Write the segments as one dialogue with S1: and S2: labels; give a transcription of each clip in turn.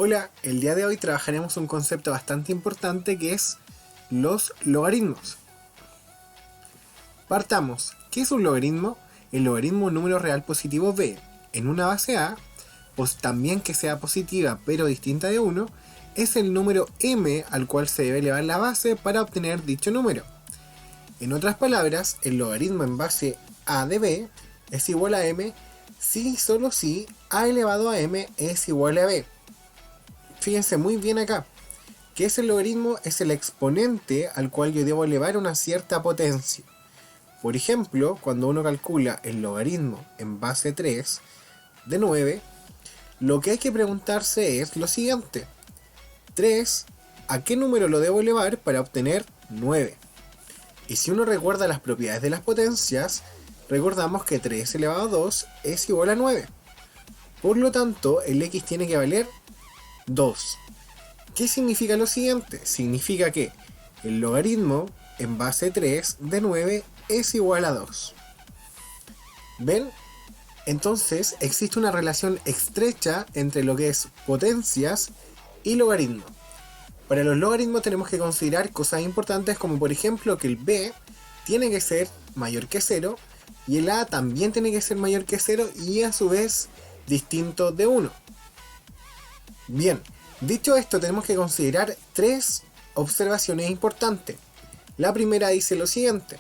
S1: Hola, el día de hoy trabajaremos un concepto bastante importante que es los logaritmos. Partamos. ¿Qué es un logaritmo? El logaritmo es un número real positivo b en una base a, pues también que sea positiva pero distinta de 1, es el número m al cual se debe elevar la base para obtener dicho número. En otras palabras, el logaritmo en base a de b es igual a m si y solo si a elevado a m es igual a b. Fíjense muy bien acá. ¿Qué es el logaritmo? Es el exponente al cual yo debo elevar una cierta potencia. Por ejemplo, cuando uno calcula el logaritmo en base 3 de 9, lo que hay que preguntarse es lo siguiente. 3, ¿a qué número lo debo elevar para obtener 9? Y si uno recuerda las propiedades de las potencias, recordamos que 3 elevado a 2 es igual a 9. Por lo tanto, el x tiene que valer 2. ¿Qué significa lo siguiente? Significa que el logaritmo en base 3 de 9 es igual a 2. ¿Ven? Entonces existe una relación estrecha entre lo que es potencias y logaritmo. Para los logaritmos tenemos que considerar cosas importantes como por ejemplo que el b tiene que ser mayor que 0 y el a también tiene que ser mayor que 0 y a su vez distinto de 1. Bien, dicho esto tenemos que considerar tres observaciones importantes. La primera dice lo siguiente.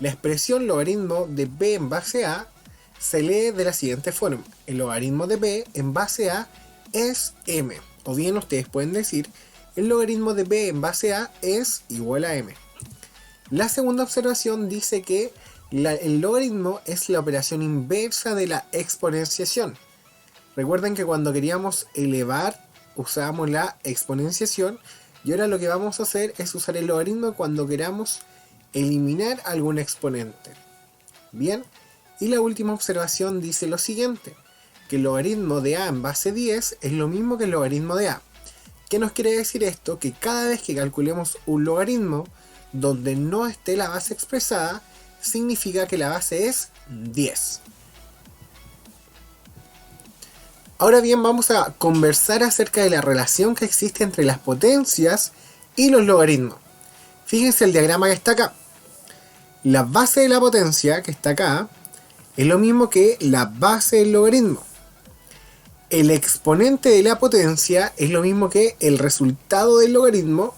S1: La expresión logaritmo de b en base a se lee de la siguiente forma. El logaritmo de b en base a es m. O bien ustedes pueden decir el logaritmo de b en base a es igual a m. La segunda observación dice que el logaritmo es la operación inversa de la exponenciación. Recuerden que cuando queríamos elevar usábamos la exponenciación y ahora lo que vamos a hacer es usar el logaritmo cuando queramos eliminar algún exponente. Bien, y la última observación dice lo siguiente, que el logaritmo de a en base 10 es lo mismo que el logaritmo de a. ¿Qué nos quiere decir esto? Que cada vez que calculemos un logaritmo donde no esté la base expresada, significa que la base es 10. Ahora bien, vamos a conversar acerca de la relación que existe entre las potencias y los logaritmos. Fíjense el diagrama que está acá. La base de la potencia, que está acá, es lo mismo que la base del logaritmo. El exponente de la potencia es lo mismo que el resultado del logaritmo.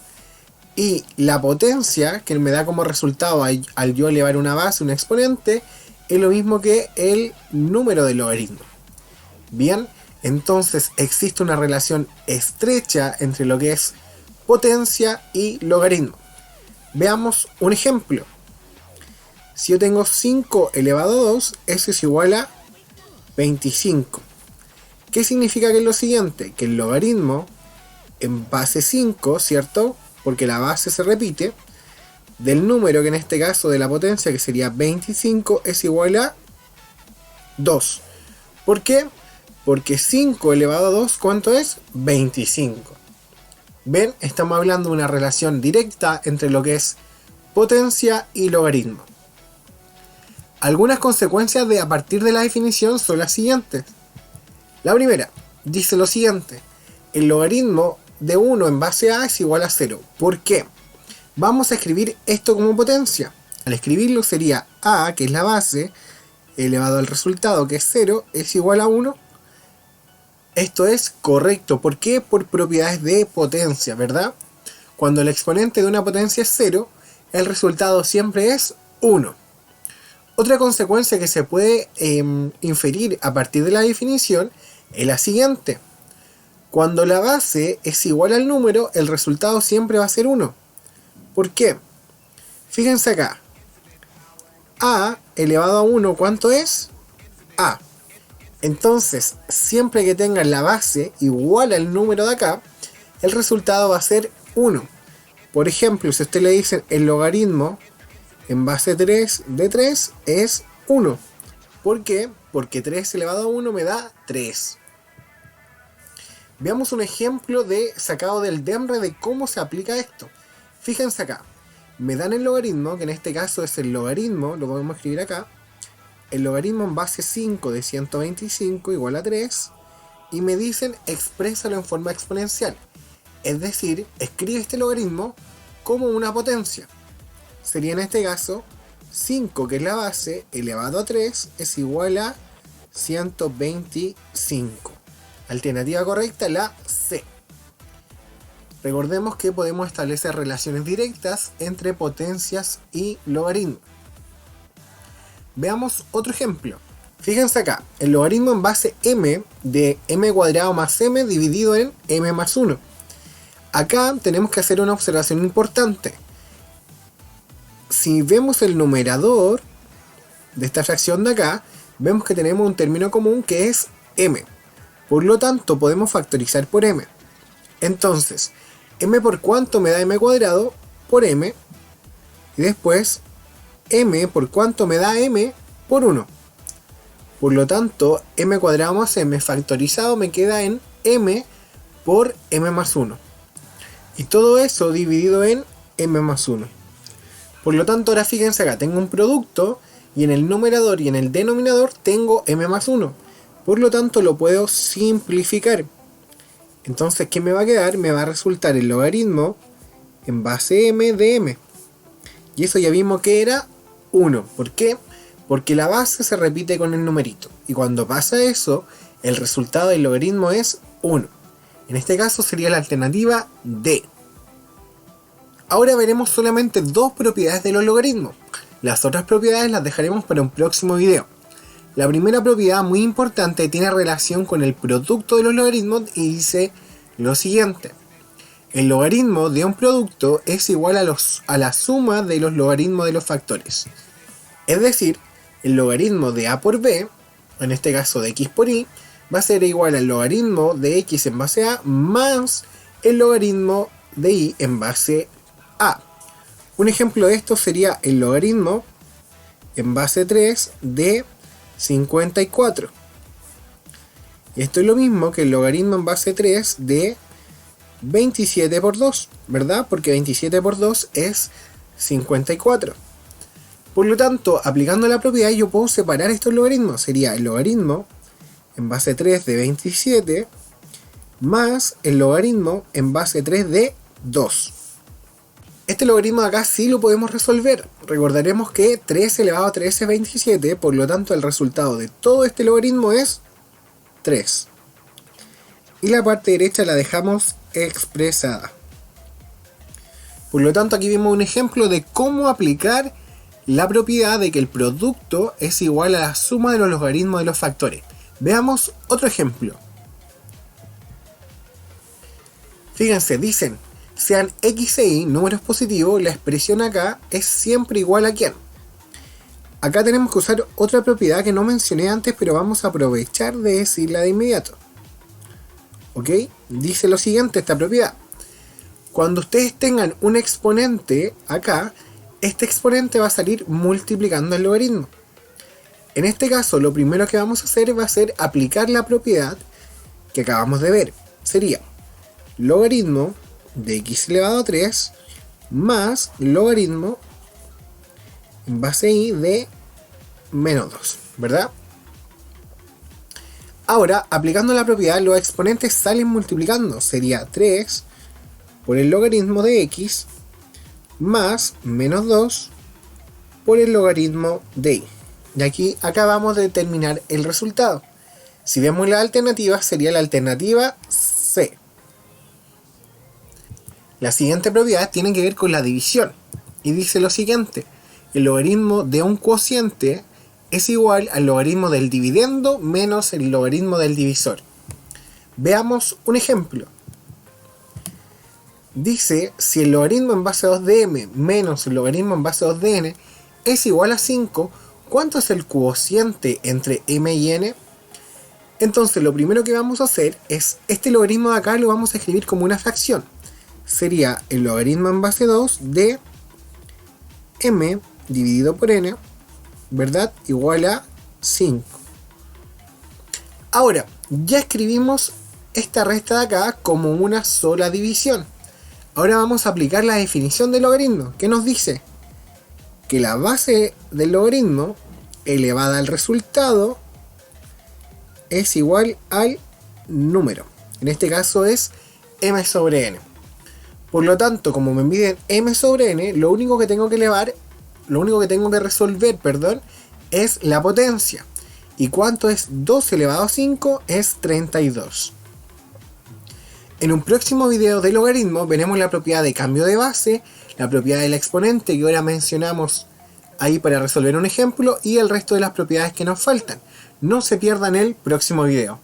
S1: Y la potencia, que me da como resultado al yo elevar una base, un exponente, es lo mismo que el número del logaritmo. Bien, entonces existe una relación estrecha entre lo que es potencia y logaritmo. Veamos un ejemplo. Si yo tengo 5 elevado a 2, eso es igual a 25. ¿Qué significa que es lo siguiente? Que el logaritmo en base 5, ¿cierto? Porque la base se repite, del número que en este caso de la potencia, que sería 25, es igual a 2. ¿Por qué? Porque 5 elevado a 2, ¿cuánto es? 25. ¿Ven? Estamos hablando de una relación directa entre lo que es potencia y logaritmo. Algunas consecuencias de a partir de la definición son las siguientes. La primera, dice lo siguiente. El logaritmo de 1 en base a es igual a 0. ¿Por qué? Vamos a escribir esto como potencia. Al escribirlo sería a, que es la base, elevado al resultado, que es 0, es igual a 1. Esto es correcto. ¿Por qué? Por propiedades de potencia, ¿verdad? Cuando el exponente de una potencia es 0, el resultado siempre es 1. Otra consecuencia que se puede inferir a partir de la definición es la siguiente. Cuando la base es igual al número, el resultado siempre va a ser 1. ¿Por qué? Fíjense acá. A elevado a 1, ¿cuánto es? A. Entonces, siempre que tengan la base igual al número de acá, el resultado va a ser 1. Por ejemplo, si a usted le dicen el logaritmo en base 3 de 3 es 1. ¿Por qué? Porque 3 elevado a 1 me da 3. Veamos un ejemplo de sacado del DEMRE de cómo se aplica esto. Fíjense acá. Me dan el logaritmo, que en este caso es el logaritmo, lo podemos escribir acá. El logaritmo en base 5 de 125 igual a 3. y me dicen exprésalo en forma exponencial. Es decir, escribe este logaritmo como una potencia. Sería en este caso 5, que es la base, elevado a 3 es igual a 125. Alternativa correcta, la C. Recordemos que podemos establecer relaciones directas entre potencias y logaritmos. Veamos otro ejemplo. Fíjense acá, el logaritmo en base m de m cuadrado más m dividido en m más 1. Acá tenemos que hacer una observación importante. Si vemos el numerador de esta fracción de acá, vemos que tenemos un término común que es m. Por lo tanto, podemos factorizar por m. Entonces, m por cuánto me da m cuadrado por m. Y después, m por cuánto me da m por 1. Por lo tanto, m cuadrado más m factorizado me queda en m por m más 1. Y todo eso dividido en m más 1. Por lo tanto, ahora fíjense acá, tengo un producto y en el numerador y en el denominador tengo m más 1. Por lo tanto, lo puedo simplificar. Entonces, ¿qué me va a quedar? Me va a resultar el logaritmo en base m de m. Y eso ya vimos que era 1. ¿Por qué? Porque la base se repite con el numerito. Y cuando pasa eso, el resultado del logaritmo es 1. En este caso sería la alternativa D. Ahora veremos solamente dos propiedades de los logaritmos. Las otras propiedades las dejaremos para un próximo video. La primera propiedad, muy importante, tiene relación con el producto de los logaritmos y dice lo siguiente. El logaritmo de un producto es igual a la suma de los logaritmos de los factores. Es decir, el logaritmo de a por b, en este caso de x por y, va a ser igual al logaritmo de x en base a más el logaritmo de y en base a. Un ejemplo de esto sería el logaritmo en base 3 de 54. Esto es lo mismo que el logaritmo en base 3 de 27 por 2, ¿verdad? Porque 27 por 2 es 54. Por lo tanto, aplicando la propiedad, yo puedo separar estos logaritmos. Sería el logaritmo en base 3 de 27 más el logaritmo en base 3 de 2. Este logaritmo de acá sí lo podemos resolver. Recordaremos que 3 elevado a 3 es 27, por lo tanto el resultado de todo este logaritmo es 3. Y la parte derecha la dejamos expresada. Por lo tanto, aquí vimos un ejemplo de cómo aplicar la propiedad de que el producto es igual a la suma de los logaritmos de los factores. Veamos otro ejemplo. Fíjense, dicen, sean x e y números positivos, la expresión acá es siempre igual a ¿quién? Acá tenemos que usar otra propiedad que no mencioné antes, pero vamos a aprovechar de decirla de inmediato. ¿Ok? Dice lo siguiente esta propiedad. Cuando ustedes tengan un exponente acá, este exponente va a salir multiplicando el logaritmo. En este caso, lo primero que vamos a hacer va a ser aplicar la propiedad que acabamos de ver. Sería logaritmo de x elevado a 3 más logaritmo en base y de menos 2, ¿verdad? Ahora, aplicando la propiedad, los exponentes salen multiplicando. Sería 3 por el logaritmo de x más menos 2 por el logaritmo de y. Y aquí acabamos de determinar el resultado. Si vemos la alternativa, sería la alternativa C. La siguiente propiedad tiene que ver con la división. Y dice lo siguiente. El logaritmo de un cociente es igual al logaritmo del dividendo menos el logaritmo del divisor. Veamos un ejemplo. Dice, si el logaritmo en base a 2 de m menos el logaritmo en base a 2 de n es igual a 5, ¿cuánto es el cociente entre m y n? Entonces lo primero que vamos a hacer es, este logaritmo de acá lo vamos a escribir como una fracción. Sería el logaritmo en base 2 de m dividido por n, ¿verdad? Igual a 5. Ahora, ya escribimos esta resta de acá como una sola división. Ahora vamos a aplicar la definición del logaritmo, que nos dice que la base del logaritmo elevada al resultado es igual al número. En este caso es m sobre n. Por lo tanto, como me miden m sobre n, lo único que tengo que resolver, es la potencia. ¿Y cuánto es 2 elevado a 5? Es 32. En un próximo video de logaritmo veremos la propiedad de cambio de base, la propiedad del exponente que ahora mencionamos ahí para resolver un ejemplo y el resto de las propiedades que nos faltan. No se pierdan el próximo video.